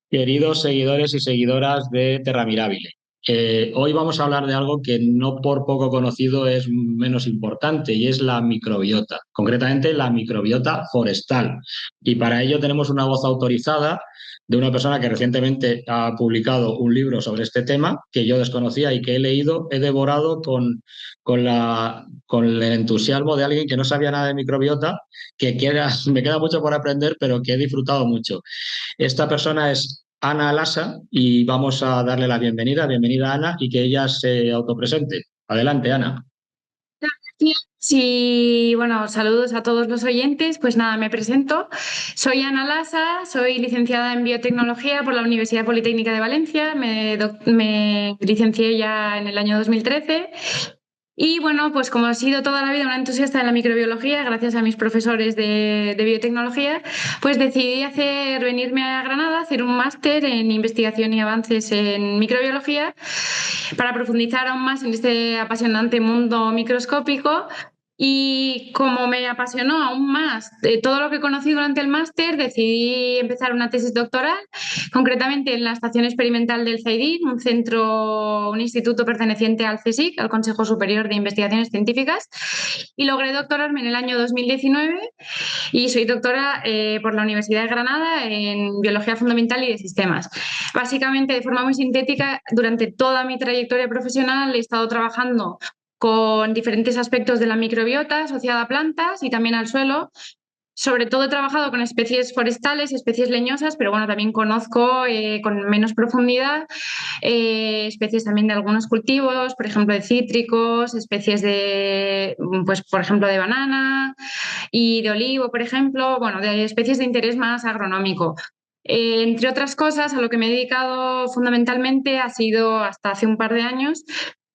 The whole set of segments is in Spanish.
Queridos seguidores y seguidoras de Terra Mirabile, hoy vamos a hablar de algo que no por poco conocido es menos importante y es la microbiota, concretamente la microbiota forestal. Y para ello tenemos una voz autorizada de una persona que recientemente ha publicado un libro sobre este tema que yo desconocía y que he leído, he devorado con el entusiasmo de alguien que no sabía nada de microbiota, me queda mucho por aprender, pero que he disfrutado mucho. Esta persona es Ana Alasa y vamos a darle la bienvenida. Bienvenida, Ana, y que ella se autopresente. Adelante, Ana. Sí, bueno, saludos a todos los oyentes. Pues nada, me presento. Soy Ana Lasa, soy licenciada en biotecnología por la Universidad Politécnica de Valencia. Me licencié ya en el año 2013. Y bueno, pues como he sido toda la vida una entusiasta de la microbiología, gracias a mis profesores de biotecnología, pues decidí venirme a Granada, hacer un máster en investigación y avances en microbiología para profundizar aún más en este apasionante mundo microscópico. Y como me apasionó aún más de todo lo que conocí durante el máster, decidí empezar una tesis doctoral, concretamente en la Estación Experimental del CEIDIN, un instituto perteneciente al CSIC, al Consejo Superior de Investigaciones Científicas, y logré doctorarme en el año 2019 y soy doctora por la Universidad de Granada en Biología Fundamental y de Sistemas. Básicamente, de forma muy sintética, durante toda mi trayectoria profesional he estado trabajando con diferentes aspectos de la microbiota asociada a plantas y también al suelo. Sobre todo he trabajado con especies forestales, especies leñosas, pero bueno, también conozco con menos profundidad especies también de algunos cultivos, por ejemplo, de cítricos, especies pues por ejemplo, de banana y de olivo, por ejemplo, bueno, de especies de interés más agronómico. Entre otras cosas, a lo que me he dedicado fundamentalmente ha sido hasta hace un par de años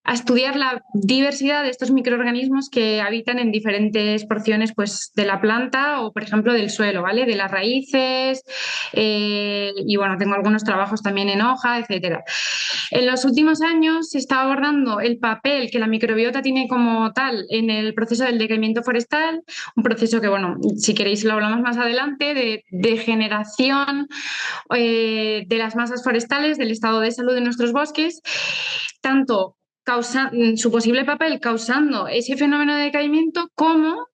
a estudiar la diversidad de estos microorganismos que habitan en diferentes porciones pues, de la planta o, por ejemplo, del suelo, ¿vale? De las raíces, y bueno, tengo algunos trabajos también en hoja, etcétera. En los últimos años se está abordando el papel que la microbiota tiene como tal en el proceso del decaimiento forestal, un proceso que, bueno, si queréis lo hablamos más adelante, de degeneración de las masas forestales, del estado de salud de nuestros bosques, tanto su posible papel causando ese fenómeno de decaimiento como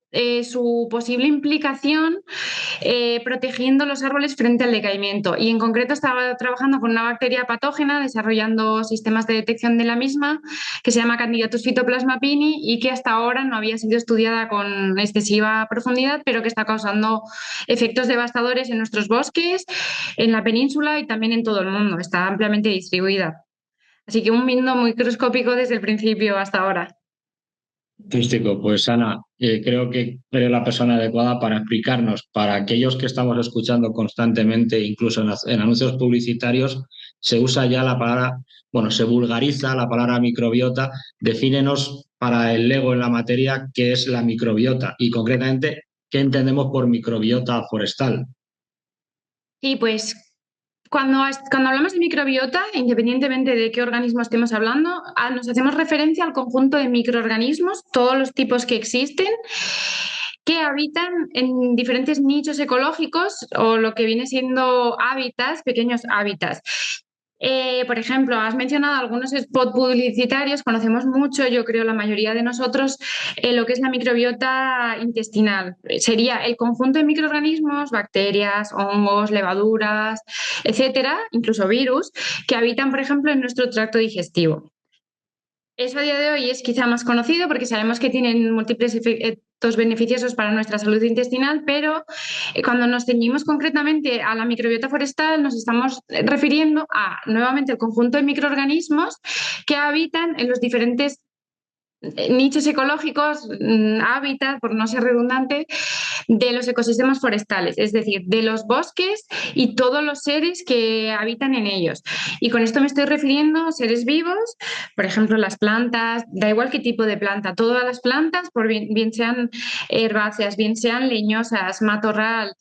su posible implicación protegiendo los árboles frente al decaimiento. Y en concreto estaba trabajando con una bacteria patógena, desarrollando sistemas de detección de la misma, que se llama Candidatus phytoplasma pini y que hasta ahora no había sido estudiada con excesiva profundidad, pero que está causando efectos devastadores en nuestros bosques, en la península y también en todo el mundo. Está ampliamente distribuida. Así que un mundo muy microscópico desde el principio hasta ahora. Fantástico. Pues Ana, creo que eres la persona adecuada para explicarnos, para aquellos que estamos escuchando constantemente, incluso en anuncios publicitarios, se usa ya la palabra, bueno, se vulgariza la palabra microbiota. Defínenos para el lego en la materia qué es la microbiota y concretamente qué entendemos por microbiota forestal. Y pues cuando hablamos de microbiota, independientemente de qué organismo estemos hablando, nos hacemos referencia al conjunto de microorganismos, todos los tipos que existen, que habitan en diferentes nichos ecológicos o lo que viene siendo hábitats, pequeños hábitats. Por ejemplo, has mencionado algunos spots publicitarios, conocemos mucho, yo creo la mayoría de nosotros, lo que es la microbiota intestinal. Sería el conjunto de microorganismos, bacterias, hongos, levaduras, etcétera, incluso virus, que habitan, por ejemplo, en nuestro tracto digestivo. Eso a día de hoy es quizá más conocido porque sabemos que tienen múltiples efectos beneficiosos para nuestra salud intestinal, pero cuando nos ceñimos concretamente a la microbiota forestal, nos estamos refiriendo a nuevamente el conjunto de microorganismos que habitan en los diferentes nichos ecológicos, hábitat, por no ser redundante, de los ecosistemas forestales, es decir, de los bosques y todos los seres que habitan en ellos. Y con esto me estoy refiriendo a seres vivos, por ejemplo, las plantas, da igual qué tipo de planta, todas las plantas, bien sean herbáceas, bien sean leñosas, matorral,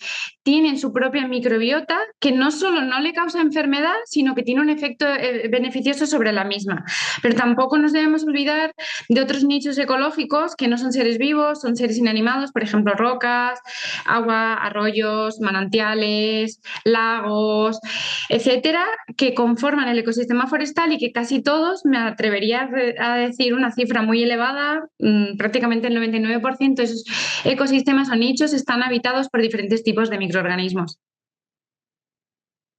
tienen su propia microbiota que no solo no le causa enfermedad, sino que tiene un efecto beneficioso sobre la misma. Pero tampoco nos debemos olvidar de otros nichos ecológicos que no son seres vivos, son seres inanimados, por ejemplo, rocas, agua, arroyos, manantiales, lagos, etcétera, que conforman el ecosistema forestal y que casi todos, me atrevería a decir una cifra muy elevada, prácticamente el 99% de esos ecosistemas o nichos están habitados por diferentes tipos de microorganismos.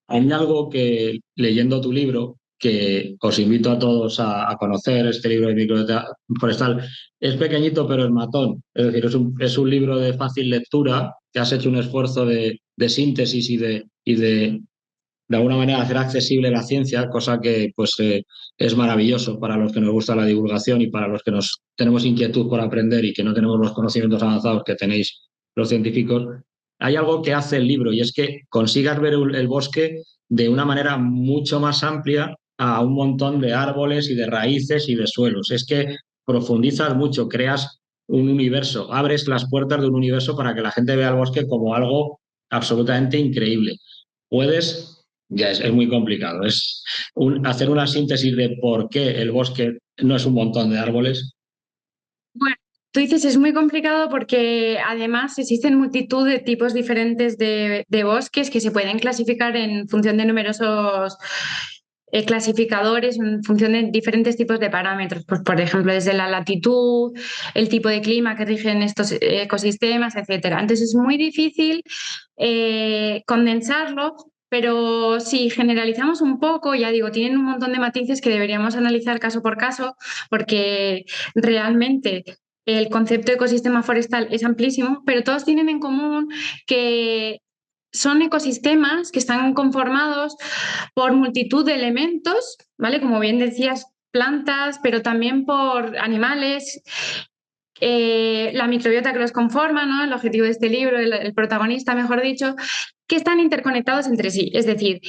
Hay algo que, leyendo tu libro, que os invito a todos a conocer, este libro de microbiota forestal, es pequeñito pero es matón. Es decir, es un libro de fácil lectura, que has hecho un esfuerzo de síntesis de alguna manera hacer accesible la ciencia, cosa que pues es maravilloso para los que nos gusta la divulgación y para los que nos tenemos inquietud por aprender y que no tenemos los conocimientos avanzados que tenéis los científicos. Hay algo que hace el libro y es que consigas ver el bosque de una manera mucho más amplia a un montón de árboles y de raíces y de suelos. Es que profundizas mucho, creas un universo, abres las puertas de un universo para que la gente vea el bosque como algo absolutamente increíble. Puedes ya es muy complicado. Es hacer una síntesis de por qué el bosque no es un montón de árboles. Bueno, tú dices es muy complicado porque además existen multitud de tipos diferentes de bosques que se pueden clasificar en función de numerosos clasificadores, en función de diferentes tipos de parámetros. Pues, por ejemplo, desde la latitud, el tipo de clima que rigen estos ecosistemas, etcétera. Entonces es muy difícil condensarlo. Pero si generalizamos un poco, ya digo, tienen un montón de matices que deberíamos analizar caso por caso, porque realmente el concepto de ecosistema forestal es amplísimo, pero todos tienen en común que son ecosistemas que están conformados por multitud de elementos, ¿vale? Como bien decías, plantas, pero también por animales. La microbiota que los conforma, ¿no? El objetivo de este libro, el protagonista, mejor dicho, que están interconectados entre sí. Es decir,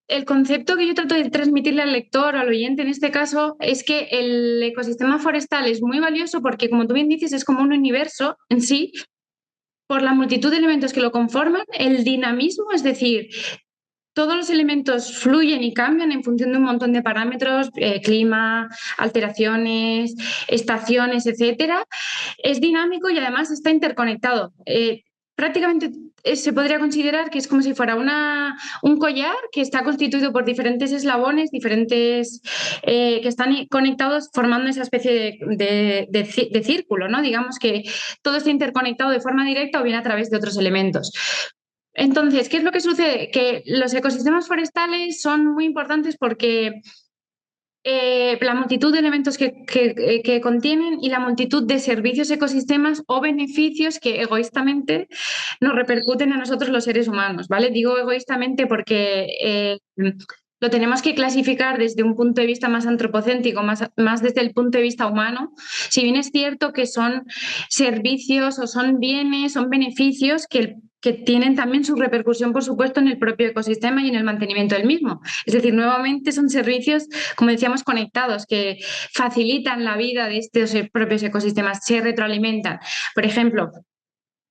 el concepto que yo trato de transmitirle al lector o al oyente en este caso es que el ecosistema forestal es muy valioso porque, como tú bien dices, es como un universo en sí, por la multitud de elementos que lo conforman, el dinamismo, es decir, todos los elementos fluyen y cambian en función de un montón de parámetros, clima, alteraciones, estaciones, etcétera. Es dinámico y además está interconectado. Prácticamente se podría considerar que es como si fuera un collar que está constituido por diferentes eslabones, diferentes que están conectados formando esa especie de círculo, ¿no? Digamos que todo está interconectado de forma directa o bien a través de otros elementos. Entonces, ¿qué es lo que sucede? Que los ecosistemas forestales son muy importantes porque la multitud de elementos que contienen y la multitud de servicios, ecosistemas o beneficios que egoístamente nos repercuten a nosotros los seres humanos, ¿vale? Digo egoístamente porque lo tenemos que clasificar desde un punto de vista más antropocéntrico, más desde el punto de vista humano, si bien es cierto que son servicios o son bienes, son beneficios que tienen también su repercusión, por supuesto, en el propio ecosistema y en el mantenimiento del mismo. Es decir, nuevamente son servicios, como decíamos, conectados, que facilitan la vida de estos propios ecosistemas, se retroalimentan. Por ejemplo,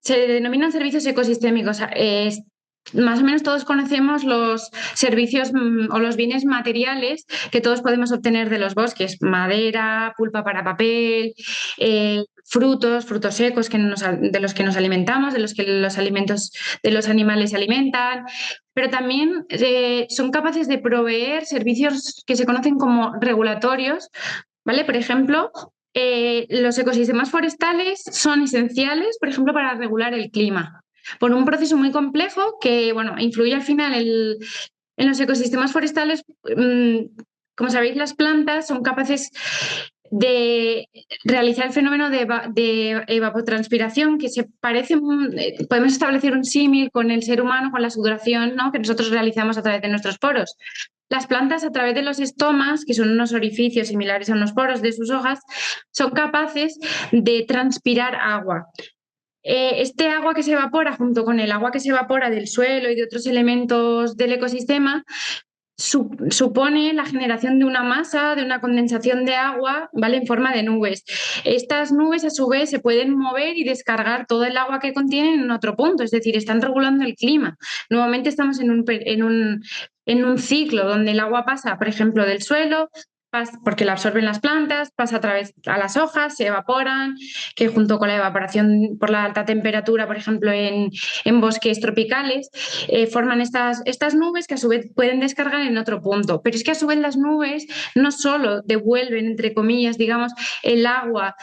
se denominan servicios ecosistémicos. Más o menos todos conocemos los servicios o los bienes materiales que todos podemos obtener de los bosques: madera, pulpa para papel, frutos secos de los que nos alimentamos, de los que los alimentos de los animales se alimentan, pero también son capaces de proveer servicios que se conocen como regulatorios, ¿vale? Por ejemplo, los ecosistemas forestales son esenciales, por ejemplo, para regular el clima, por un proceso muy complejo que, bueno, influye al final en los ecosistemas forestales. Como sabéis, las plantas son capaces de realizar el fenómeno de evapotranspiración, que se parece, podemos establecer un símil con el ser humano, con la sudoración, ¿no?, que nosotros realizamos a través de nuestros poros. Las plantas, a través de los estomas, que son unos orificios similares a unos poros de sus hojas, son capaces de transpirar agua. Este agua que se evapora, junto con el agua que se evapora del suelo y de otros elementos del ecosistema, supone la generación de una masa, de una condensación de agua, ¿vale?, en forma de nubes. Estas nubes, a su vez, se pueden mover y descargar todo el agua que contienen en otro punto, es decir, están regulando el clima. Nuevamente estamos en un ciclo donde el agua pasa, por ejemplo, del suelo porque la absorben las plantas, pasa a través a las hojas, se evaporan, que junto con la evaporación por la alta temperatura, por ejemplo, en bosques tropicales, forman estas nubes que a su vez pueden descargar en otro punto. Pero es que a su vez las nubes no solo devuelven, entre comillas, digamos, el agua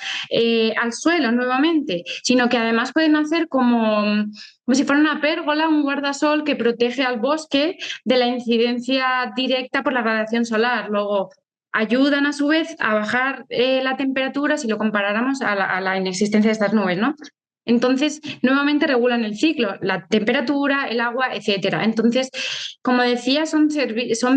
al suelo nuevamente, sino que además pueden hacer como si fuera una pérgola, un guardasol que protege al bosque de la incidencia directa por la radiación solar. Luego, ayudan a su vez a bajar la temperatura si lo comparáramos a la inexistencia de estas nubes, ¿no? Entonces, nuevamente regulan el ciclo, la temperatura, el agua, etcétera. Entonces, como decía, son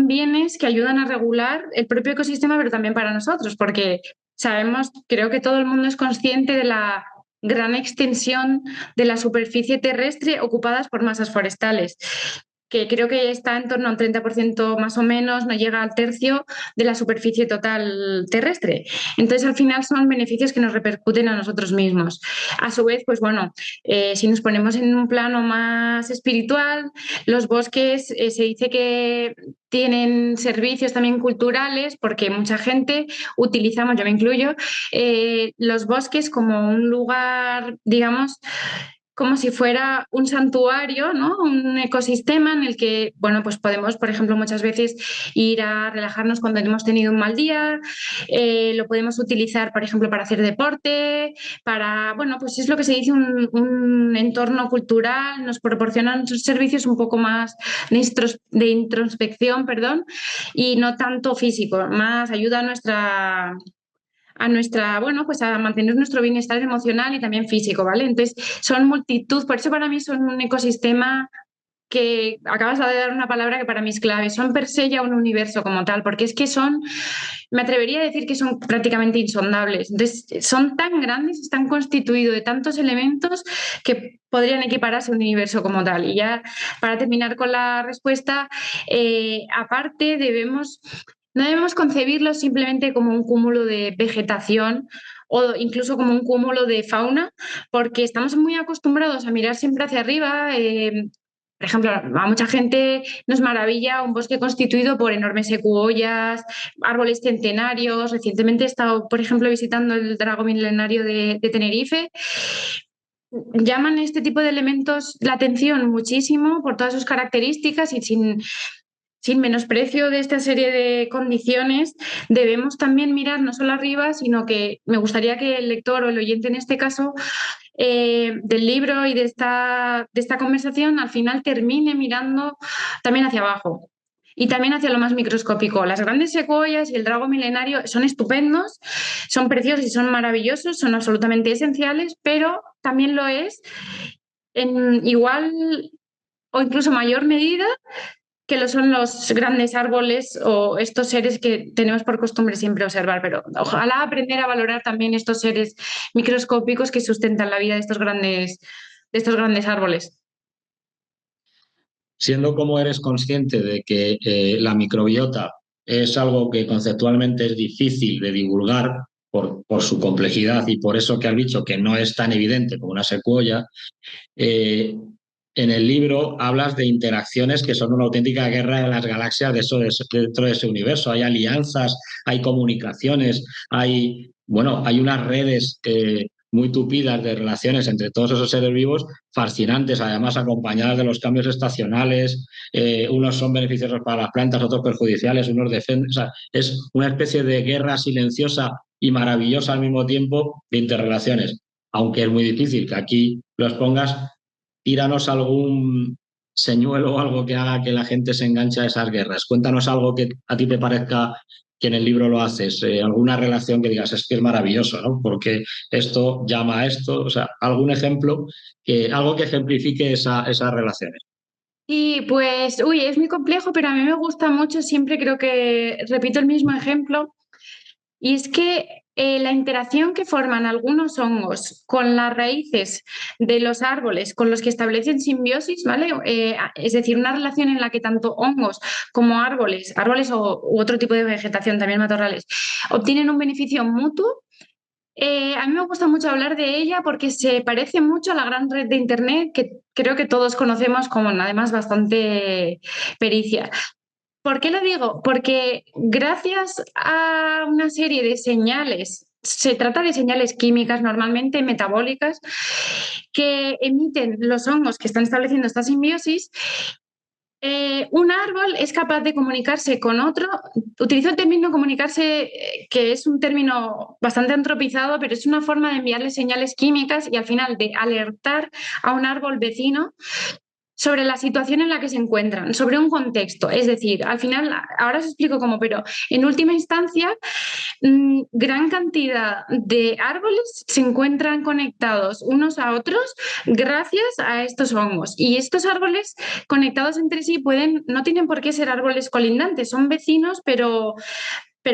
bienes que ayudan a regular el propio ecosistema, pero también para nosotros, porque sabemos, creo que todo el mundo es consciente de la gran extensión de la superficie terrestre ocupadas por masas forestales, que creo que está en torno a un 30% más o menos, no llega al tercio de la superficie total terrestre. Entonces, al final son beneficios que nos repercuten a nosotros mismos. A su vez, pues bueno, si nos ponemos en un plano más espiritual, los bosques se dice que tienen servicios también culturales, porque mucha gente utilizamos, yo me incluyo, los bosques como un lugar, digamos, como si fuera un santuario, ¿no? Un ecosistema en el que, bueno, pues podemos, por ejemplo, muchas veces ir a relajarnos cuando hemos tenido un mal día, lo podemos utilizar, por ejemplo, para hacer deporte, para, bueno, pues es lo que se dice un entorno cultural, nos proporcionan servicios un poco más de introspección, perdón, y no tanto físico, más ayuda bueno, pues a mantener nuestro bienestar emocional y también físico, ¿vale? Entonces, son multitud, por eso para mí son un ecosistema que acabas de dar una palabra que para mí es clave, son per se ya un universo como tal, porque es que me atrevería a decir que son prácticamente insondables. Entonces, son tan grandes, están constituidos de tantos elementos que podrían equipararse a un universo como tal. Y ya para terminar con la respuesta, aparte no debemos concebirlo simplemente como un cúmulo de vegetación o incluso como un cúmulo de fauna, porque estamos muy acostumbrados a mirar siempre hacia arriba. Por ejemplo, a mucha gente nos maravilla un bosque constituido por enormes secuoyas, árboles centenarios. Recientemente he estado, por ejemplo, visitando el Drago Milenario de Tenerife. Llaman este tipo de elementos la atención muchísimo por todas sus características y sin menosprecio de esta serie de condiciones, debemos también mirar no solo arriba, sino que me gustaría que el lector o el oyente en este caso del libro y de esta conversación al final termine mirando también hacia abajo. Y también hacia lo más microscópico. Las grandes secuoyas y el drago milenario son estupendos, son preciosos y son maravillosos, son absolutamente esenciales, pero también lo es en igual o incluso mayor medida que lo son los grandes árboles o estos seres que tenemos por costumbre siempre observar, pero ojalá aprender a valorar también estos seres microscópicos que sustentan la vida de estos grandes árboles. Siendo como eres consciente de que la microbiota es algo que conceptualmente es difícil de divulgar por su complejidad y por eso que has dicho que no es tan evidente como una secuoya, en el libro hablas de interacciones que son una auténtica guerra de las galaxias dentro de ese universo. Hay alianzas, hay comunicaciones, hay unas redes muy tupidas de relaciones entre todos esos seres vivos, fascinantes, además acompañadas de los cambios estacionales. Unos son beneficiosos para las plantas, otros perjudiciales, unos defienden. O sea, es una especie de guerra silenciosa y maravillosa al mismo tiempo de interrelaciones. Aunque es muy difícil que aquí lo expongas, tíranos algún señuelo o algo que haga que la gente se enganche a esas guerras. Cuéntanos algo que a ti te parezca que en el libro lo haces, alguna relación que digas, es que es maravilloso, ¿no? Porque esto llama a esto, o sea, algún ejemplo, algo que ejemplifique esas relaciones. Y pues, uy, es muy complejo, pero a mí me gusta mucho, siempre creo que repito el mismo ejemplo. Y es que la interacción que forman algunos hongos con las raíces de los árboles con los que establecen simbiosis, ¿vale? Es decir, una relación en la que tanto hongos como árboles u otro tipo de vegetación, también matorrales, obtienen un beneficio mutuo. A mí me gusta mucho hablar de ella porque se parece mucho a la gran red de Internet que creo que todos conocemos con además bastante pericia. ¿Por qué lo digo? Porque gracias a una serie de señales, se trata de señales químicas normalmente metabólicas, que emiten los hongos que están estableciendo esta simbiosis, un árbol es capaz de comunicarse con otro. Utilizo el término comunicarse, que es un término bastante antropizado, pero es una forma de enviarle señales químicas y al final de alertar a un árbol vecino sobre la situación en la que se encuentran, sobre un contexto. Es decir, al final, ahora os explico cómo, pero en última instancia, gran cantidad de árboles se encuentran conectados unos a otros gracias a estos hongos. Y estos árboles conectados entre sí no tienen por qué ser árboles colindantes, son vecinos, pero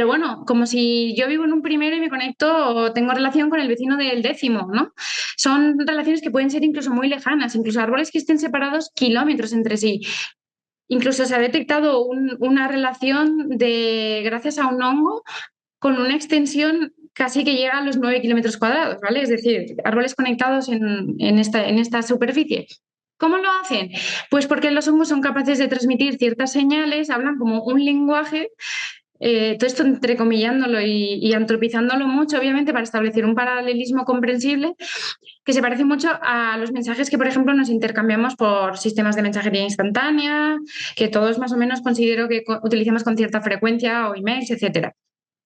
bueno, como si yo vivo en un primero y me conecto o tengo relación con el vecino del décimo, ¿no? Son relaciones que pueden ser incluso muy lejanas, incluso árboles que estén separados kilómetros entre sí. Incluso se ha detectado una relación gracias a un hongo con una extensión casi que llega a los 9 kilómetros cuadrados, ¿vale? Es decir, árboles conectados en esta superficie. ¿Cómo lo hacen? Pues porque los hongos son capaces de transmitir ciertas señales, hablan como un lenguaje, todo esto entrecomillándolo y antropizándolo mucho, obviamente, para establecer un paralelismo comprensible que se parece mucho a los mensajes que, por ejemplo, nos intercambiamos por sistemas de mensajería instantánea, que todos más o menos considero que utilizamos con cierta frecuencia, o emails, etcétera.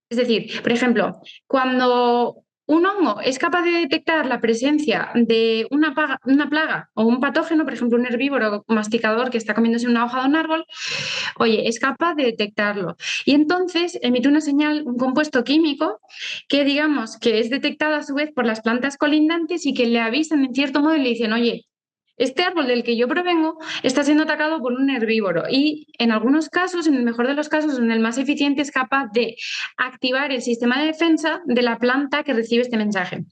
Es decir, por ejemplo, cuando un hongo es capaz de detectar la presencia de una plaga o un patógeno, por ejemplo, un herbívoro masticador que está comiéndose una hoja de un árbol, oye, es capaz de detectarlo. Y entonces emite una señal, un compuesto químico, que digamos que es detectado a su vez por las plantas colindantes y que le avisan en cierto modo y le dicen, oye, este árbol del que yo provengo está siendo atacado por un herbívoro y en algunos casos, en el mejor de los casos, en el más eficiente, es capaz de activar el sistema de defensa de la planta que recibe este mensaje.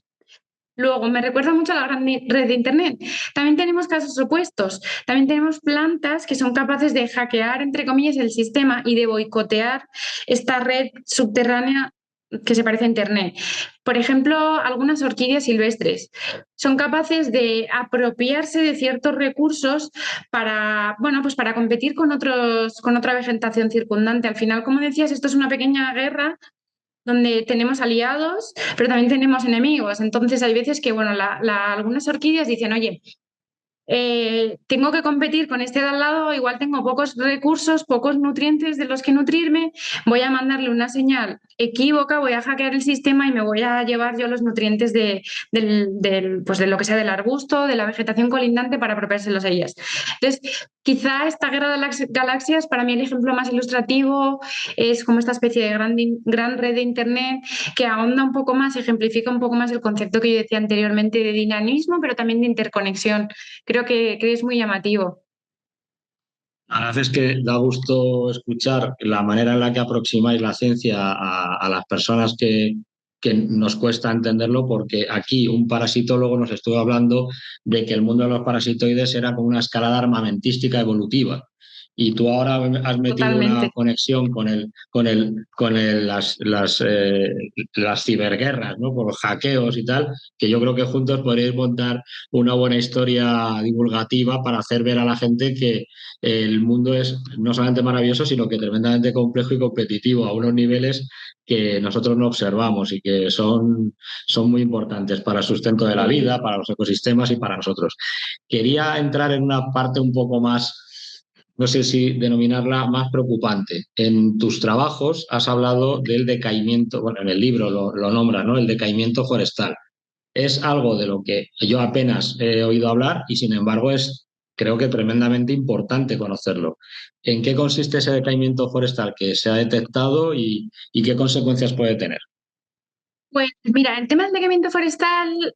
Luego, me recuerda mucho a la gran red de Internet. También tenemos casos opuestos. También tenemos plantas que son capaces de hackear, entre comillas, el sistema y de boicotear esta red subterránea que se parece a Internet. Por ejemplo, algunas orquídeas silvestres son capaces de apropiarse de ciertos recursos para, bueno, pues para competir con otra vegetación circundante. Al final, como decías, esto es una pequeña guerra donde tenemos aliados, pero también tenemos enemigos. Entonces hay veces que, bueno, algunas orquídeas dicen, oye, tengo que competir con este de al lado, igual tengo pocos recursos, pocos nutrientes de los que nutrirme, voy a mandarle una señal equívoca, voy a hackear el sistema y me voy a llevar yo los nutrientes pues de lo que sea del arbusto, de la vegetación colindante para apropiárselos a ellas. Entonces, quizá esta guerra de las galaxias, para mí el ejemplo más ilustrativo es como esta especie de gran red de Internet que ahonda un poco más, ejemplifica un poco más el concepto que yo decía anteriormente de dinamismo, pero también de interconexión. Creo que es muy llamativo. La verdad es que da gusto escuchar la manera en la que aproximáis la ciencia a las personas que nos cuesta entenderlo, porque aquí un parasitólogo nos estuvo hablando de que el mundo de los parasitoides era como una escalada armamentística evolutiva. Y tú ahora has metido una Totalmente. conexión las ciberguerras, ¿no? Por los hackeos y tal, que yo creo que juntos podréis montar una buena historia divulgativa para hacer ver a la gente que el mundo es no solamente maravilloso, sino que tremendamente complejo y competitivo a unos niveles que nosotros no observamos y que son muy importantes para el sustento de la Sí. vida, para los ecosistemas y para nosotros. Quería entrar en una parte un poco más, no sé si denominarla más preocupante. En tus trabajos has hablado del decaimiento, bueno, en el libro lo nombras, ¿no? El decaimiento forestal. Es algo de lo que yo apenas he oído hablar y sin embargo creo que tremendamente importante conocerlo. ¿En qué consiste ese decaimiento forestal que se ha detectado y qué consecuencias puede tener? Pues mira, el tema del decaimiento forestal,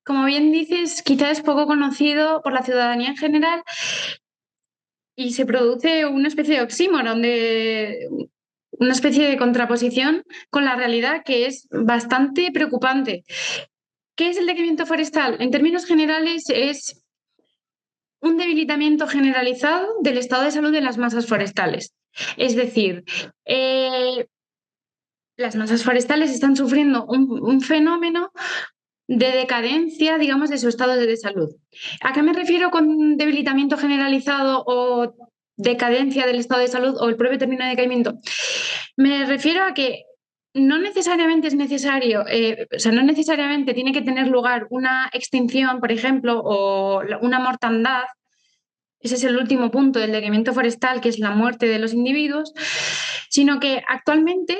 como bien dices, quizás es poco conocido por la ciudadanía en general y se produce una especie de oxímoron, una especie de contraposición con la realidad que es bastante preocupante. ¿Qué es el decaimiento forestal? En términos generales, es un debilitamiento generalizado del estado de salud de las masas forestales. Es decir, las masas forestales están sufriendo un fenómeno de decadencia, digamos, de su estado de salud. ¿A qué me refiero con debilitamiento generalizado o decadencia del estado de salud o el propio término de decaimiento. Me refiero a que no necesariamente es necesario, o sea, no necesariamente tiene que tener lugar una extinción, por ejemplo, o una mortandad. Ese es el último punto del decaimiento forestal, que es la muerte de los individuos, sino que actualmente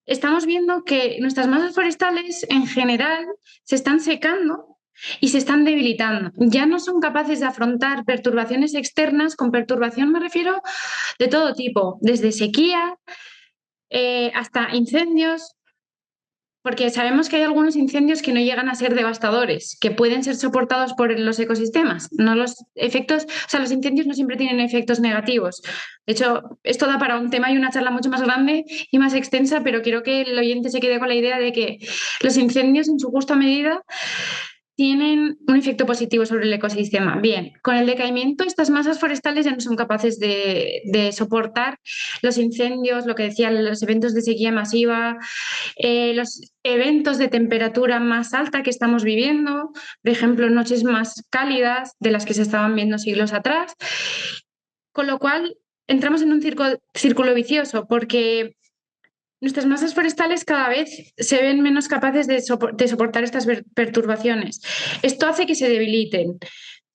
estamos viendo que nuestras masas forestales en general se están secando y se están debilitando. Ya no son capaces de afrontar perturbaciones externas. Con perturbación me refiero de todo tipo, desde sequía hasta incendios, porque sabemos que hay algunos incendios que no llegan a ser devastadores, que pueden ser soportados por los ecosistemas. No los efectos, o sea, los incendios no siempre tienen efectos negativos. De hecho, esto da para un tema y una charla mucho más grande y más extensa, pero quiero que el oyente se quede con la idea de que los incendios en su justa medida tienen un efecto positivo sobre el ecosistema. Bien, con el decaimiento estas masas forestales ya no son capaces de soportar los incendios, lo que decía, los eventos de sequía masiva, los eventos de temperatura más alta que estamos viviendo, por ejemplo, noches más cálidas de las que se estaban viendo siglos atrás, con lo cual entramos en un círculo vicioso porque nuestras masas forestales cada vez se ven menos capaces de soportar estas perturbaciones. Esto hace que se debiliten.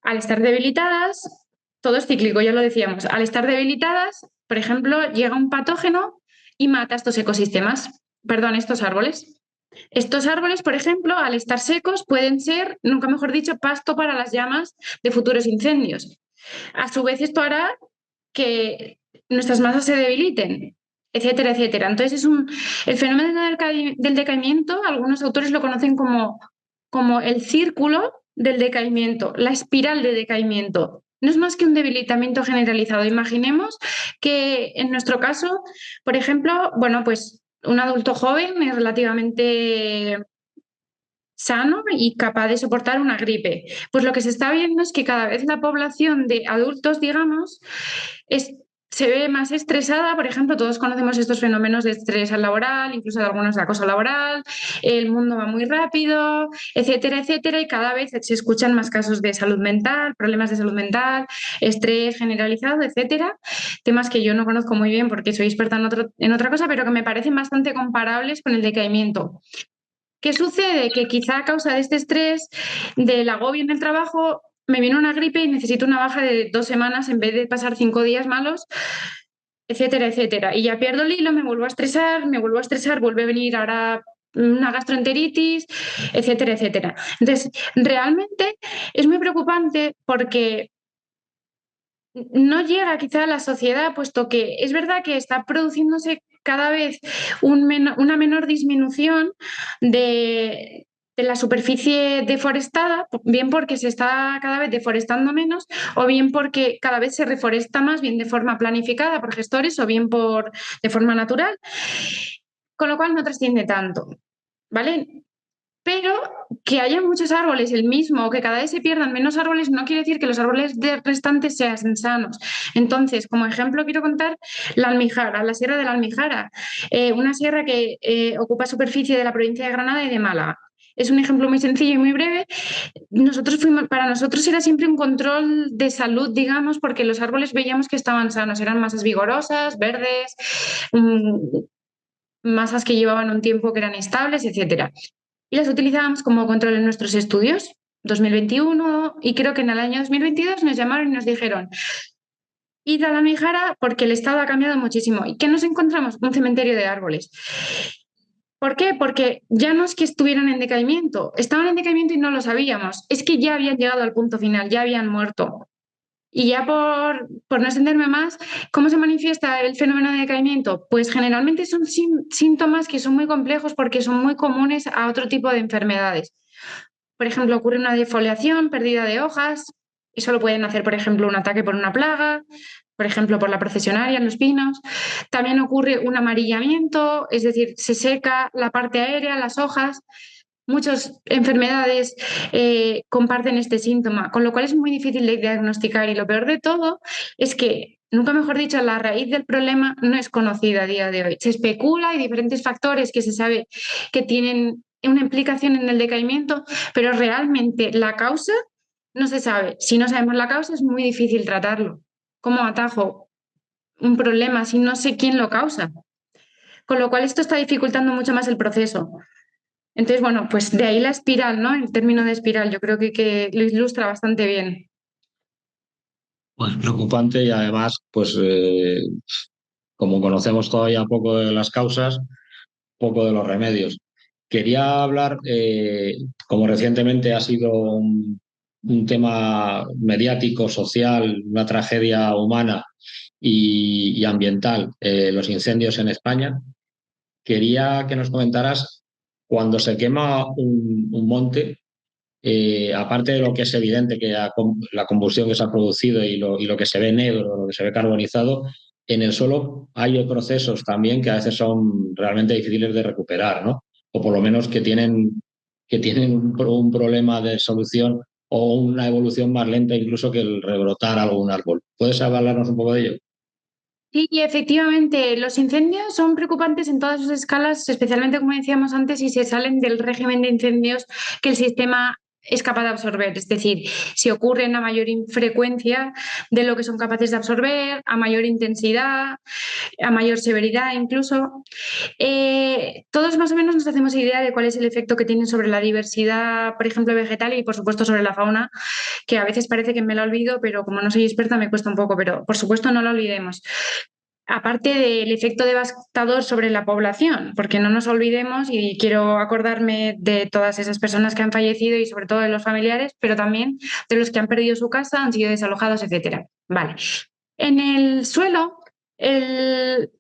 Al estar debilitadas, todo es cíclico, ya lo decíamos, al estar debilitadas, por ejemplo, llega un patógeno y mata estos ecosistemas, perdón, estos árboles. Estos árboles, por ejemplo, al estar secos, pueden ser, nunca mejor dicho, pasto para las llamas de futuros incendios. A su vez, esto hará que nuestras masas se debiliten, etcétera, etcétera. Entonces, el fenómeno del decaimiento, algunos autores lo conocen como el círculo del decaimiento, la espiral de decaimiento. No es más que un debilitamiento generalizado. Imaginemos que en nuestro caso, por ejemplo, bueno, pues un adulto joven es relativamente sano y capaz de soportar una gripe. Pues lo que se está viendo es que cada vez la población de adultos, digamos, se ve más estresada. Por ejemplo, todos conocemos estos fenómenos de estrés laboral, incluso de algunos de acoso laboral, el mundo va muy rápido, etcétera, etcétera, y cada vez se escuchan más casos de salud mental, problemas de salud mental, estrés generalizado, etcétera, temas que yo no conozco muy bien porque soy experta en otra cosa, pero que me parecen bastante comparables con el decaimiento. ¿Qué sucede? Que quizá a causa de este estrés, del agobio en el trabajo, me viene una gripe y necesito una baja de 2 semanas en vez de pasar 5 días malos, etcétera, etcétera. Y ya pierdo el hilo, me vuelvo a estresar, vuelve a venir ahora una gastroenteritis, etcétera, etcétera. Entonces, realmente es muy preocupante porque no llega quizá a la sociedad, puesto que es verdad que está produciéndose cada vez una menor disminución de la superficie deforestada, bien porque se está cada vez deforestando menos, o bien porque cada vez se reforesta más, bien de forma planificada por gestores, o bien de forma natural, con lo cual no trasciende tanto, ¿vale? Pero que haya muchos árboles el mismo o que cada vez se pierdan menos árboles no quiere decir que los árboles restantes sean sanos. Entonces, como ejemplo, quiero contar la Almijara, la Sierra de la Almijara, una sierra que ocupa superficie de la provincia de Granada y de Málaga. Es un ejemplo muy sencillo y muy breve. Para nosotros era siempre un control de salud, digamos, porque los árboles veíamos que estaban sanos, eran masas vigorosas, verdes, masas que llevaban un tiempo que eran estables, etcétera. Y las utilizábamos como control en nuestros estudios, 2021, y creo que en el año 2022 nos llamaron y nos dijeron, id a la Almijara porque el estado ha cambiado muchísimo. ¿Y qué nos encontramos? Un cementerio de árboles. ¿Por qué? Porque ya no es que estuvieran en decaimiento, estaban en decaimiento y no lo sabíamos, es que ya habían llegado al punto final, ya habían muerto. Y ya por no extenderme más, ¿cómo se manifiesta el fenómeno de decaimiento? Pues generalmente son síntomas que son muy complejos porque son muy comunes a otro tipo de enfermedades. Por ejemplo, ocurre una defoliación, pérdida de hojas, eso lo pueden hacer, por ejemplo, un ataque por una plaga, por ejemplo, por la procesionaria en los pinos. También ocurre un amarillamiento, es decir, se seca la parte aérea, las hojas. Muchas enfermedades comparten este síntoma, con lo cual es muy difícil de diagnosticar y lo peor de todo es que, nunca mejor dicho, la raíz del problema no es conocida a día de hoy. Se especula, hay diferentes factores que se sabe que tienen una implicación en el decaimiento, pero realmente la causa no se sabe. Si no sabemos la causa es muy difícil tratarlo. cómo atajo un problema si no sé quién lo causa. Con lo cual esto está dificultando mucho más el proceso. Entonces, bueno, pues de ahí la espiral, ¿no? El término de espiral, yo creo que lo ilustra bastante bien. Pues preocupante y además, pues como conocemos todavía poco de las causas, poco de los remedios. Quería hablar, como recientemente ha sido un tema mediático, social, una tragedia humana y ambiental, los incendios en España. Quería que nos comentaras cuando se quema un monte, aparte de lo que es evidente, que la combustión que se ha producido y lo que se ve negro, lo que se ve carbonizado, en el suelo hay procesos también que a veces son realmente difíciles de recuperar, ¿no? O por lo menos que tienen un problema de solución o una evolución más lenta incluso que el rebrotar algún árbol. ¿Puedes hablarnos un poco de ello? Sí, y efectivamente, los incendios son preocupantes en todas sus escalas, especialmente como decíamos antes, si se salen del régimen de incendios que el sistema es capaz de absorber. Es decir, si ocurren a mayor frecuencia de lo que son capaces de absorber, a mayor intensidad, a mayor severidad incluso. Todos más o menos nos hacemos idea de cuál es el efecto que tienen sobre la diversidad, por ejemplo, vegetal y por supuesto sobre la fauna, que a veces parece que me la olvido, pero como no soy experta me cuesta un poco, pero por supuesto no lo olvidemos. Aparte del efecto devastador sobre la población, porque no nos olvidemos, y quiero acordarme de todas esas personas que han fallecido y sobre todo de los familiares, pero también de los que han perdido su casa, han sido desalojados, etcétera. Vale. En el suelo, el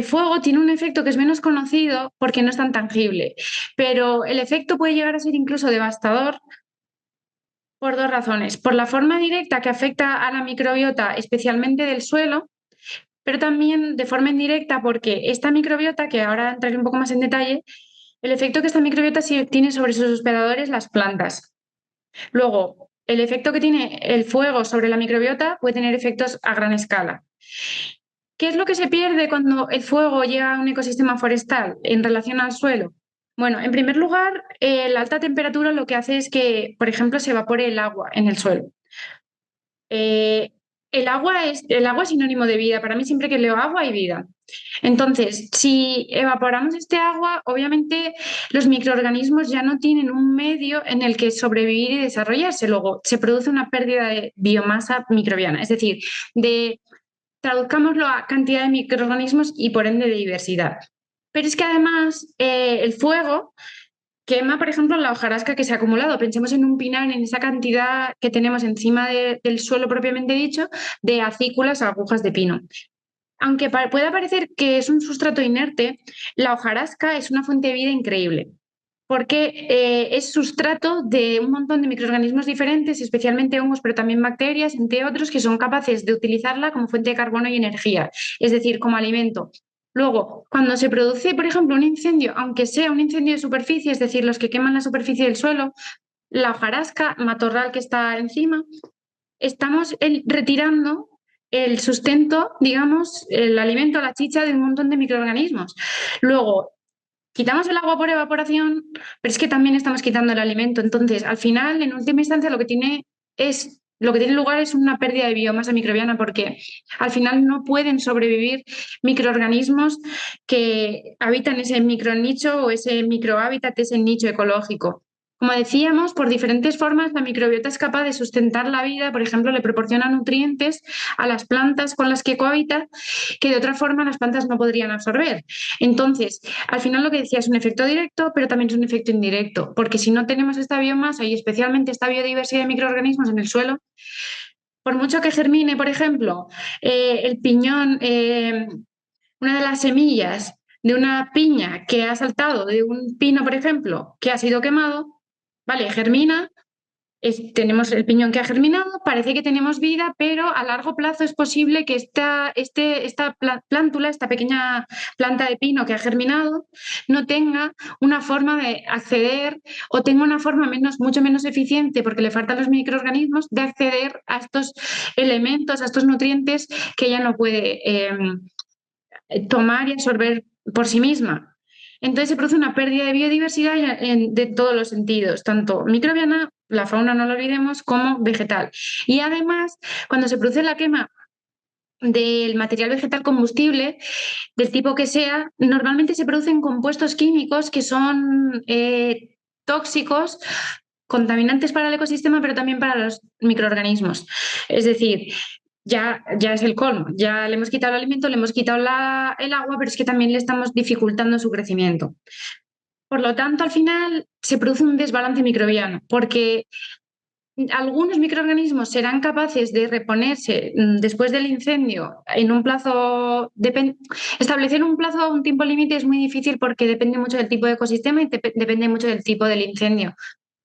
fuego tiene un efecto que es menos conocido porque no es tan tangible, pero el efecto puede llegar a ser incluso devastador por dos razones. Por la forma directa que afecta a la microbiota, especialmente del suelo, pero también de forma indirecta porque esta microbiota, que ahora entraré un poco más en detalle, el efecto que esta microbiota tiene sobre sus hospedadores, las plantas. Luego, el efecto que tiene el fuego sobre la microbiota puede tener efectos a gran escala. ¿Qué es lo que se pierde cuando el fuego llega a un ecosistema forestal en relación al suelo? Bueno, en primer lugar, la alta temperatura lo que hace es que, por ejemplo, se evapore el agua en el suelo. Eh, el agua es sinónimo de vida. Para mí, siempre que leo agua, hay vida. Entonces, si evaporamos este agua, obviamente los microorganismos ya no tienen un medio en el que sobrevivir y desarrollarse. Luego, se produce una pérdida de biomasa microbiana, es decir, traduzcámoslo a cantidad de microorganismos y por ende de diversidad. Pero es que además el fuego quema, por ejemplo, la hojarasca que se ha acumulado. Pensemos en un pinar, en esa cantidad que tenemos encima del suelo propiamente dicho, de acículas o agujas de pino. Aunque pueda parecer que es un sustrato inerte, la hojarasca es una fuente de vida increíble, porque es sustrato de un montón de microorganismos diferentes, especialmente hongos, pero también bacterias, entre otros, que son capaces de utilizarla como fuente de carbono y energía, es decir, como alimento. Luego, cuando se produce, por ejemplo, un incendio, aunque sea un incendio de superficie, es decir, los que queman la superficie del suelo, la hojarasca, matorral que está encima, estamos retirando el sustento, digamos, el alimento, la chicha de un montón de microorganismos. Luego, quitamos el agua por evaporación, pero es que también estamos quitando el alimento. Entonces, al final, en última instancia, lo que tiene lugar es una pérdida de biomasa microbiana porque al final no pueden sobrevivir microorganismos que habitan ese micronicho o ese microhábitat, ese nicho ecológico. Como decíamos, por diferentes formas la microbiota es capaz de sustentar la vida, por ejemplo, le proporciona nutrientes a las plantas con las que cohabita que de otra forma las plantas no podrían absorber. Entonces, al final lo que decía es un efecto directo, pero también es un efecto indirecto, porque si no tenemos esta biomasa y especialmente esta biodiversidad de microorganismos en el suelo, por mucho que germine, por ejemplo, el piñón, una de las semillas de una piña que ha saltado de un pino, por ejemplo, que ha sido quemado, vale, germina, tenemos el piñón que ha germinado, parece que tenemos vida, pero a largo plazo es posible que esta plántula, esta pequeña planta de pino que ha germinado, no tenga una forma de acceder o tenga una forma mucho menos eficiente, porque le faltan los microorganismos, de acceder a estos elementos, a estos nutrientes que ella no puede tomar y absorber por sí misma. Entonces se produce una pérdida de biodiversidad de todos los sentidos, tanto microbiana, la fauna no lo olvidemos, como vegetal. Y además, cuando se produce la quema del material vegetal combustible, del tipo que sea, normalmente se producen compuestos químicos que son tóxicos, contaminantes para el ecosistema, pero también para los microorganismos. Es decir, ya es el colmo, ya le hemos quitado el alimento, le hemos quitado el agua, pero es que también le estamos dificultando su crecimiento. Por lo tanto, al final se produce un desbalance microbiano, porque algunos microorganismos serán capaces de reponerse después del incendio en un plazo. Establecer un plazo, un tiempo límite es muy difícil porque depende mucho del tipo de ecosistema y depende mucho del tipo del incendio.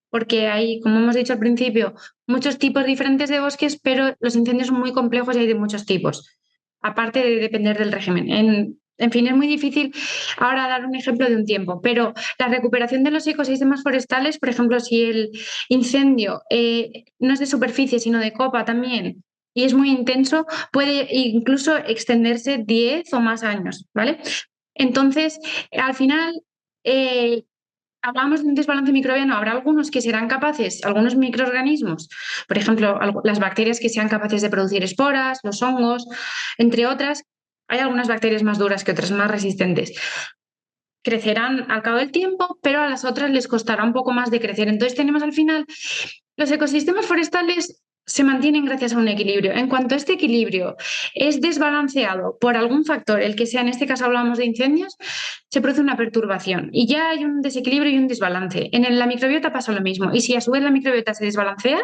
Porque hay, como hemos dicho al principio, muchos tipos diferentes de bosques, pero los incendios son muy complejos y hay de muchos tipos, aparte de depender del régimen. En fin, es muy difícil ahora dar un ejemplo de un tiempo, pero la recuperación de los ecosistemas forestales, por ejemplo, si el incendio no es de superficie, sino de copa también, y es muy intenso, puede incluso extenderse 10 o más años, ¿vale? Entonces, al final, hablamos de un desbalance microbiano, habrá algunos que serán capaces, algunos microorganismos, por ejemplo, las bacterias que sean capaces de producir esporas, los hongos, entre otras. Hay algunas bacterias más duras que otras, más resistentes. Crecerán al cabo del tiempo, pero a las otras les costará un poco más de crecer. Entonces tenemos al final, los ecosistemas forestales se mantienen gracias a un equilibrio. En cuanto este equilibrio es desbalanceado por algún factor, el que sea, en este caso hablamos de incendios, se produce una perturbación y ya hay un desequilibrio y un desbalance. En la microbiota pasa lo mismo y si a su vez la microbiota se desbalancea,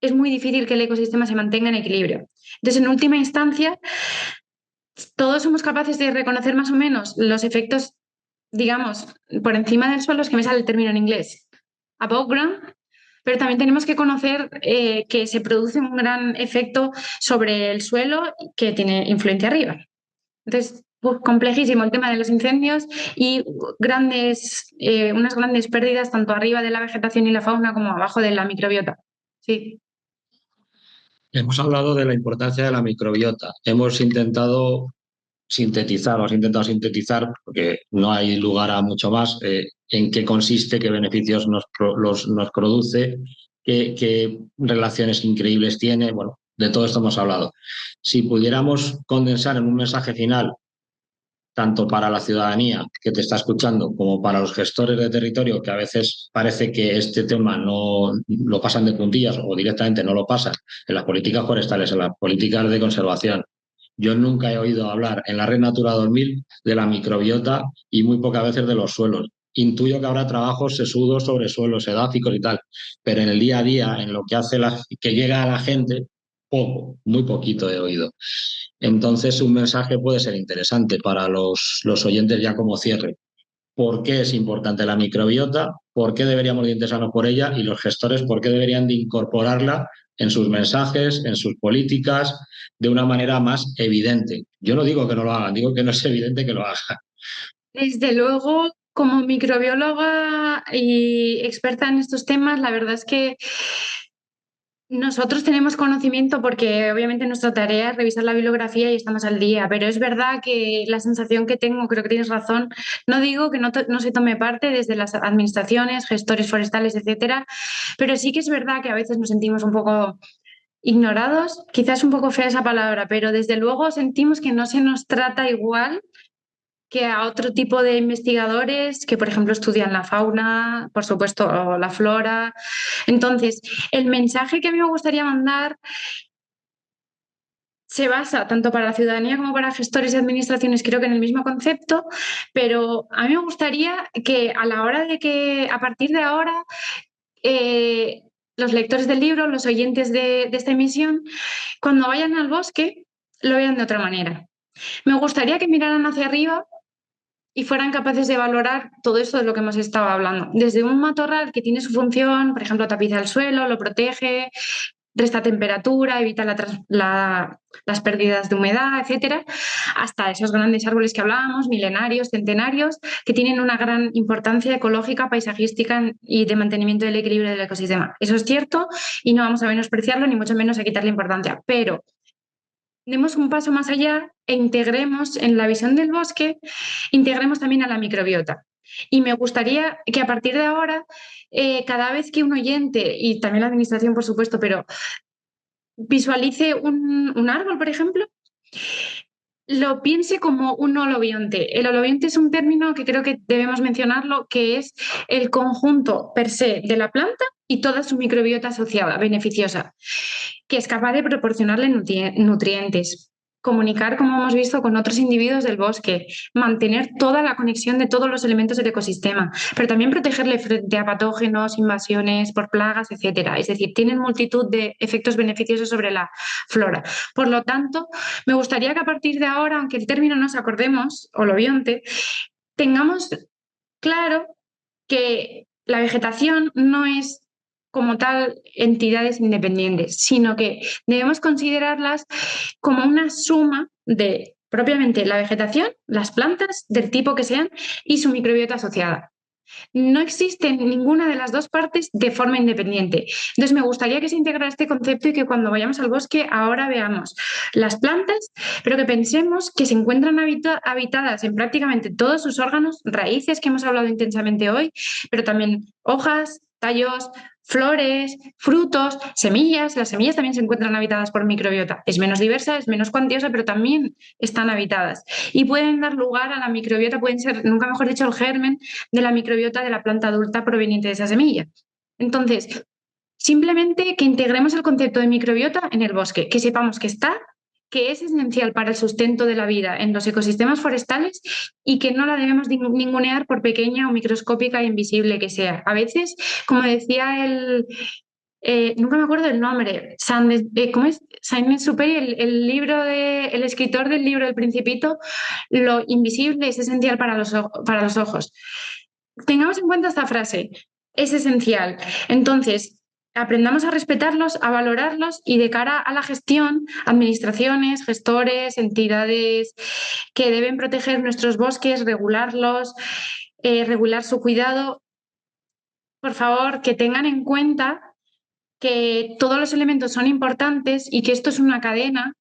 es muy difícil que el ecosistema se mantenga en equilibrio. Entonces, en última instancia, todos somos capaces de reconocer más o menos los efectos, digamos, por encima del suelo, es que me sale el término en inglés, above ground, pero también tenemos que conocer que se produce un gran efecto sobre el suelo que tiene influencia arriba. Entonces, complejísimo el tema de los incendios y unas grandes pérdidas tanto arriba de la vegetación y la fauna como abajo de la microbiota. Sí. Hemos hablado de la importancia de la microbiota. Hemos intentado sintetizar, porque no hay lugar a mucho más, en qué consiste, qué beneficios nos produce, qué relaciones increíbles tiene. Bueno, de todo esto hemos hablado. Si pudiéramos condensar en un mensaje final, tanto para la ciudadanía que te está escuchando como para los gestores de territorio, que a veces parece que este tema no lo pasan de puntillas o directamente no lo pasan en las políticas forestales, en las políticas de conservación. Yo nunca he oído hablar en la Red Natura 2000 de la microbiota y muy pocas veces de los suelos. Intuyo que habrá trabajos sesudos sobre suelos edáficos y tal, pero en el día a día, en lo que hace que llega a la gente, poco, muy poquito he oído. Entonces, un mensaje puede ser interesante para los oyentes ya como cierre. ¿Por qué es importante la microbiota? ¿Por qué deberíamos de interesarnos por ella? Y los gestores, ¿por qué deberían de incorporarla en sus mensajes, en sus políticas, de una manera más evidente? Yo no digo que no lo hagan, digo que no es evidente que lo hagan. Desde luego, como microbióloga y experta en estos temas, la verdad es que nosotros tenemos conocimiento porque obviamente nuestra tarea es revisar la bibliografía y estamos al día, pero es verdad que la sensación que tengo, creo que tienes razón, no digo que no se tome parte desde las administraciones, gestores forestales, etcétera, pero sí que es verdad que a veces nos sentimos un poco ignorados, quizás un poco fea esa palabra, pero desde luego sentimos que no se nos trata igual que a otro tipo de investigadores que, por ejemplo, estudian la fauna, por supuesto, o la flora. Entonces, el mensaje que a mí me gustaría mandar se basa tanto para la ciudadanía como para gestores y administraciones, creo que en el mismo concepto, pero a mí me gustaría que a la hora de que, a partir de ahora, los lectores del libro, los oyentes de esta emisión, cuando vayan al bosque, lo vean de otra manera. Me gustaría que miraran hacia arriba y fueran capaces de valorar todo esto de lo que hemos estado hablando. Desde un matorral que tiene su función, por ejemplo, tapiza el suelo, lo protege, resta temperatura, evita las pérdidas de humedad, etcétera, hasta esos grandes árboles que hablábamos, milenarios, centenarios, que tienen una gran importancia ecológica, paisajística y de mantenimiento del equilibrio del ecosistema. Eso es cierto y no vamos a menospreciarlo ni mucho menos a quitarle importancia, pero demos un paso más allá e integremos en la visión del bosque, integremos también a la microbiota. Y me gustaría que a partir de ahora, cada vez que un oyente, y también la administración, por supuesto, pero visualice un árbol, por ejemplo, lo piense como un holobionte. El holobionte es un término que creo que debemos mencionarlo, que es el conjunto per se de la planta y toda su microbiota asociada, beneficiosa, que es capaz de proporcionarle nutrientes, comunicar, como hemos visto, con otros individuos del bosque, mantener toda la conexión de todos los elementos del ecosistema, pero también protegerle frente a patógenos, invasiones por plagas, etcétera. Es decir, tienen multitud de efectos beneficiosos sobre la flora. Por lo tanto, me gustaría que a partir de ahora, aunque el término nos acordemos, holobionte, tengamos claro que la vegetación no es como tal entidades independientes, sino que debemos considerarlas como una suma de propiamente la vegetación, las plantas del tipo que sean y su microbiota asociada. No existe ninguna de las dos partes de forma independiente. Entonces, me gustaría que se integrara este concepto y que cuando vayamos al bosque ahora veamos las plantas, pero que pensemos que se encuentran habitadas en prácticamente todos sus órganos, raíces que hemos hablado intensamente hoy, pero también hojas, tallos, flores, frutos, semillas. Las semillas también se encuentran habitadas por microbiota. Es menos diversa, es menos cuantiosa, pero también están habitadas. Y pueden dar lugar a la microbiota, pueden ser, nunca mejor dicho, el germen de la microbiota de la planta adulta proveniente de esa semilla. Entonces, simplemente que integremos el concepto de microbiota en el bosque, que sepamos que está, que es esencial para el sustento de la vida en los ecosistemas forestales y que no la debemos ningunear por pequeña o microscópica e invisible que sea. A veces, como decía nunca me acuerdo el nombre, ¿cómo es? Saint-Exupéry, el escritor del libro El Principito, lo invisible es esencial para los ojos. Tengamos en cuenta esta frase, es esencial. Entonces, aprendamos a respetarlos, a valorarlos y de cara a la gestión, administraciones, gestores, entidades que deben proteger nuestros bosques, regularlos, regular su cuidado, por favor, que tengan en cuenta que todos los elementos son importantes y que esto es una cadena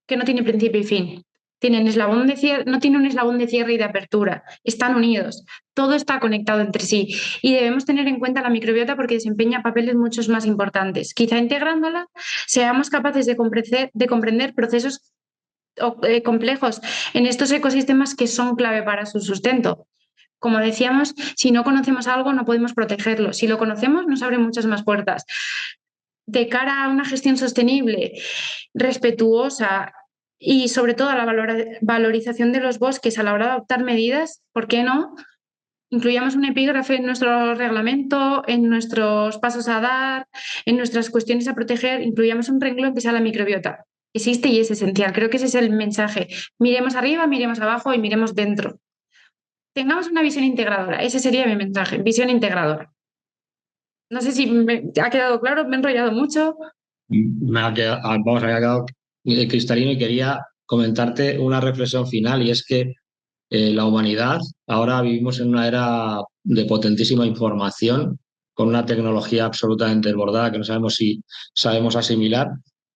que no tiene principio y fin. No tiene un eslabón de cierre y de apertura, están unidos, todo está conectado entre sí y debemos tener en cuenta la microbiota porque desempeña papeles muchos más importantes. Quizá integrándola seamos capaces de comprender procesos complejos en estos ecosistemas que son clave para su sustento. Como decíamos, si no conocemos algo no podemos protegerlo, si lo conocemos nos abre muchas más puertas. De cara a una gestión sostenible, respetuosa y sobre todo a la valorización de los bosques a la hora de adoptar medidas, ¿por qué no? Incluyamos un epígrafe en nuestro reglamento, en nuestros pasos a dar, en nuestras cuestiones a proteger, incluyamos un renglón que sea la microbiota. Existe y es esencial. Creo que ese es el mensaje. Miremos arriba, miremos abajo y miremos dentro. Tengamos una visión integradora. Ese sería mi mensaje, visión integradora. No sé si me ha quedado claro, me he enrollado mucho. Había quedado cristalino y quería comentarte una reflexión final y es que la humanidad ahora vivimos en una era de potentísima información con una tecnología absolutamente desbordada que no sabemos si sabemos asimilar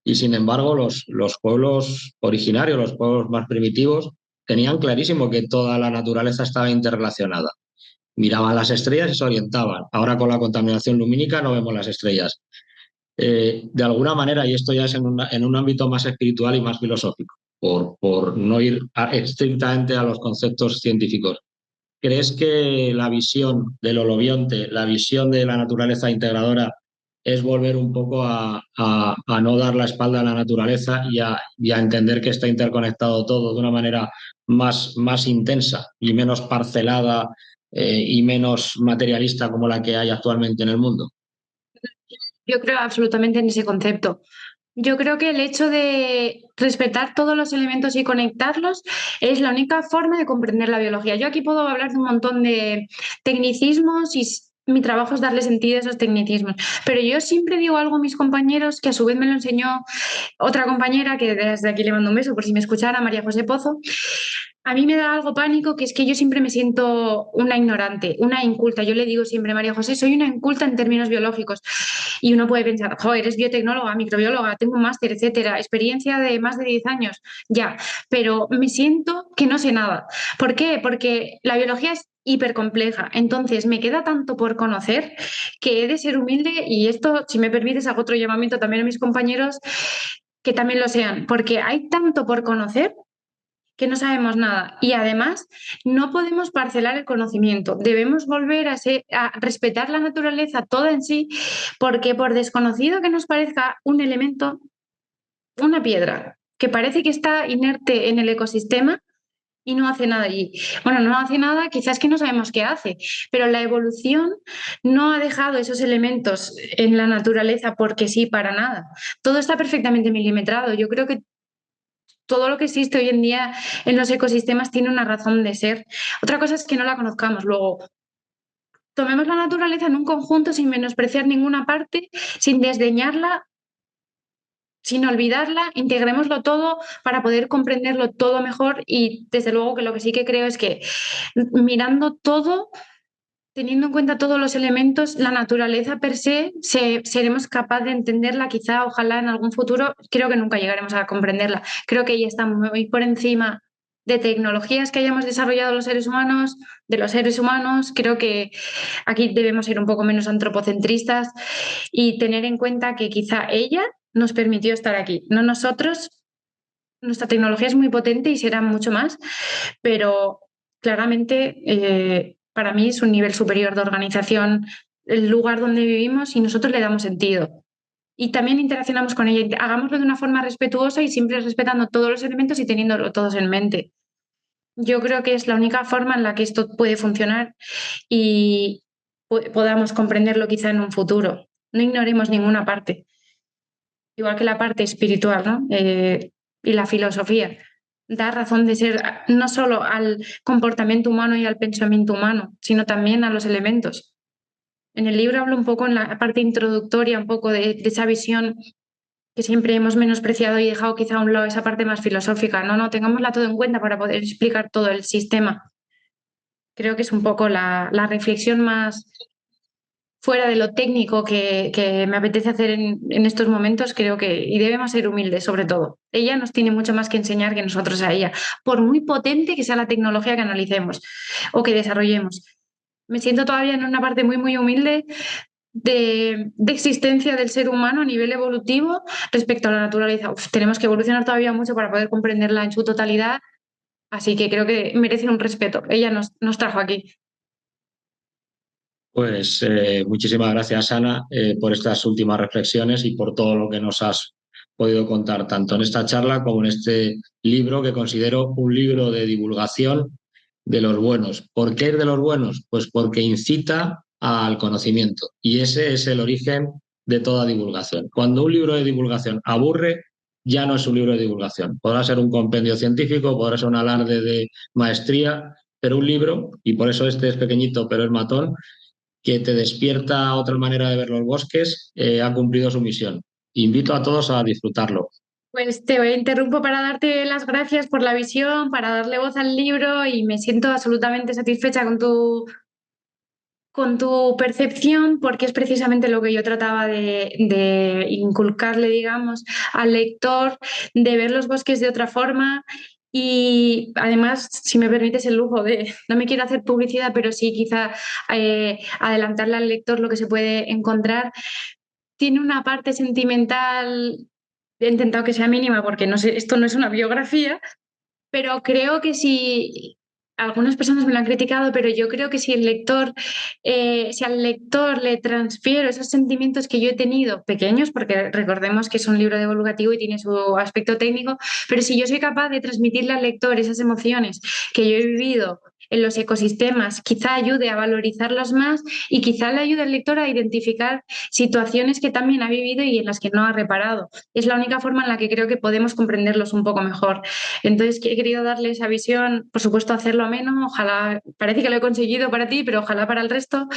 y sin embargo los pueblos originarios, los pueblos más primitivos tenían clarísimo que toda la naturaleza estaba interrelacionada. Miraban las estrellas y se orientaban. Ahora con la contaminación lumínica no vemos las estrellas. De alguna manera, y esto ya es en un ámbito más espiritual y más filosófico, por no ir estrictamente a los conceptos científicos, ¿crees que la visión del holobionte, la visión de la naturaleza integradora, es volver un poco a no dar la espalda a la naturaleza y a entender que está interconectado todo de una manera más intensa y menos parcelada y menos materialista como la que hay actualmente en el mundo? Yo creo absolutamente en ese concepto. Yo creo que el hecho de respetar todos los elementos y conectarlos es la única forma de comprender la biología. Yo aquí puedo hablar de un montón de tecnicismos y mi trabajo es darle sentido a esos tecnicismos. Pero yo siempre digo algo a mis compañeros que a su vez me lo enseñó otra compañera que desde aquí le mando un beso por si me escuchara, María José Pozo. A mí me da algo pánico, que es que yo siempre me siento una ignorante, una inculta. Yo le digo siempre, María José, soy una inculta en términos biológicos. Y uno puede pensar, jo, eres biotecnóloga, microbióloga, tengo un máster, etcétera, experiencia de más de 10 años, ya. Pero me siento que no sé nada. ¿Por qué? Porque la biología es hipercompleja. Entonces, me queda tanto por conocer que he de ser humilde y esto, si me permites, hago otro llamamiento también a mis compañeros que también lo sean, porque hay tanto por conocer que no sabemos nada. Y además, no podemos parcelar el conocimiento. Debemos volver a respetar la naturaleza toda en sí, porque por desconocido que nos parezca un elemento, una piedra, que parece que está inerte en el ecosistema, y no hace nada allí. Bueno, no hace nada, quizás que no sabemos qué hace, pero la evolución no ha dejado esos elementos en la naturaleza porque sí, para nada. Todo está perfectamente milimetrado. Yo creo que todo lo que existe hoy en día en los ecosistemas tiene una razón de ser. Otra cosa es que no la conozcamos. Luego, tomemos la naturaleza en un conjunto sin menospreciar ninguna parte, sin desdeñarla, sin olvidarla, integrémoslo todo para poder comprenderlo todo mejor y desde luego que lo que sí que creo es que mirando todo, teniendo en cuenta todos los elementos, la naturaleza per se, seremos capaces de entenderla, quizá, ojalá en algún futuro, creo que nunca llegaremos a comprenderla. Creo que ella está muy por encima de tecnologías que hayamos desarrollado los seres humanos, de los seres humanos. Creo que aquí debemos ser un poco menos antropocentristas y tener en cuenta que quizá ella nos permitió estar aquí, no nosotros. Nuestra tecnología es muy potente y será mucho más, pero claramente para mí es un nivel superior de organización el lugar donde vivimos y nosotros le damos sentido. Y también interaccionamos con ella. Hagámoslo de una forma respetuosa y siempre respetando todos los elementos y teniéndolo todos en mente. Yo creo que es la única forma en la que esto puede funcionar y podamos comprenderlo quizá en un futuro. No ignoremos ninguna parte, igual que la parte espiritual, ¿no? Y la filosofía. Da razón de ser no solo al comportamiento humano y al pensamiento humano, sino también a los elementos. En el libro hablo un poco en la parte introductoria, un poco de esa visión que siempre hemos menospreciado y dejado quizá a un lado esa parte más filosófica. No, no, tengámosla todo en cuenta para poder explicar todo el sistema. Creo que es un poco la reflexión más fuera de lo técnico que me apetece hacer en estos momentos, creo que, y debemos ser humildes sobre todo. Ella nos tiene mucho más que enseñar que nosotros a ella, por muy potente que sea la tecnología que analicemos o que desarrollemos. Me siento todavía en una parte muy humilde de existencia del ser humano a nivel evolutivo respecto a la naturaleza. Tenemos que evolucionar todavía mucho para poder comprenderla en su totalidad, así que creo que merecen un respeto. Ella nos trajo aquí. Pues muchísimas gracias, Ana, por estas últimas reflexiones y por todo lo que nos has podido contar, tanto en esta charla como en este libro, que considero un libro de divulgación de los buenos. ¿Por qué es de los buenos? Pues porque incita al conocimiento y ese es el origen de toda divulgación. Cuando un libro de divulgación aburre, ya no es un libro de divulgación. Podrá ser un compendio científico, podrá ser un alarde de maestría, pero un libro, y por eso este es pequeñito pero es matón, que te despierta otra manera de ver los bosques, ha cumplido su misión. Invito a todos a disfrutarlo. Pues te interrumpo para darte las gracias por la visión, para darle voz al libro y me siento absolutamente satisfecha con tu percepción porque es precisamente lo que yo trataba de inculcarle, digamos, al lector, de ver los bosques de otra forma. Y además, si me permites el lujo de, no me quiero hacer publicidad, pero sí quizá adelantarle al lector lo que se puede encontrar. Tiene una parte sentimental, he intentado que sea mínima porque no sé, esto no es una biografía, pero creo que si algunas personas me lo han criticado, pero yo creo que si el lector, si al lector le transfiero esos sentimientos que yo he tenido, pequeños, porque recordemos que es un libro divulgativo y tiene su aspecto técnico, pero si yo soy capaz de transmitirle al lector esas emociones que yo he vivido en los ecosistemas, quizá ayude a valorizarlos más y quizá le ayude al lector a identificar situaciones que también ha vivido y en las que no ha reparado. Es la única forma en la que creo que podemos comprenderlos un poco mejor. Entonces, he querido darle esa visión, por supuesto, hacerlo ameno, ojalá, parece que lo he conseguido para ti, pero ojalá para el resto.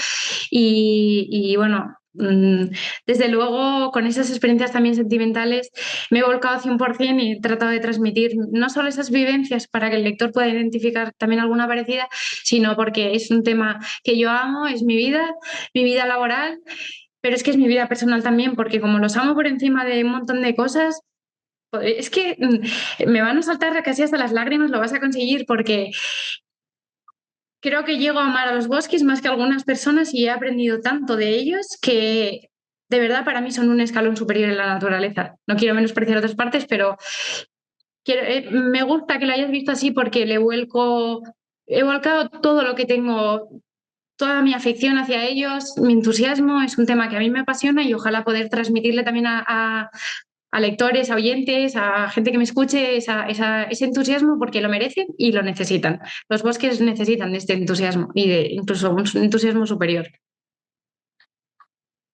Y bueno, desde luego, con esas experiencias también sentimentales, me he volcado 100% y he tratado de transmitir no solo esas vivencias para que el lector pueda identificar también alguna parecida, sino porque es un tema que yo amo, es mi vida laboral, pero es que es mi vida personal también, porque como los amo por encima de un montón de cosas, es que me van a saltar casi hasta las lágrimas, lo vas a conseguir porque creo que llego a amar a los bosques más que algunas personas y he aprendido tanto de ellos que de verdad para mí son un escalón superior en la naturaleza. No quiero menospreciar otras partes, pero me gusta que lo hayas visto así porque he volcado todo lo que tengo, toda mi afección hacia ellos, mi entusiasmo. Es un tema que a mí me apasiona y ojalá poder transmitirle también a lectores, a oyentes, a gente que me escuche ese entusiasmo porque lo merecen y lo necesitan. Los bosques necesitan de este entusiasmo y de incluso un entusiasmo superior.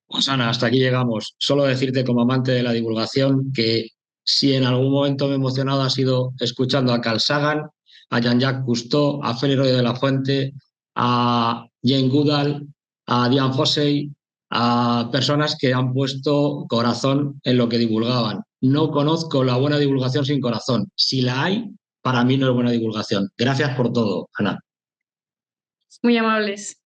Pues Ana, hasta aquí llegamos. Solo decirte como amante de la divulgación que si en algún momento me he emocionado ha sido escuchando a Carl Sagan, a Jean-Jacques Cousteau, a Félix Rodríguez de la Fuente, a Jane Goodall, a Diane Fossey, a personas que han puesto corazón en lo que divulgaban. No conozco la buena divulgación sin corazón. Si la hay, para mí no es buena divulgación. Gracias por todo, Ana. Muy amables.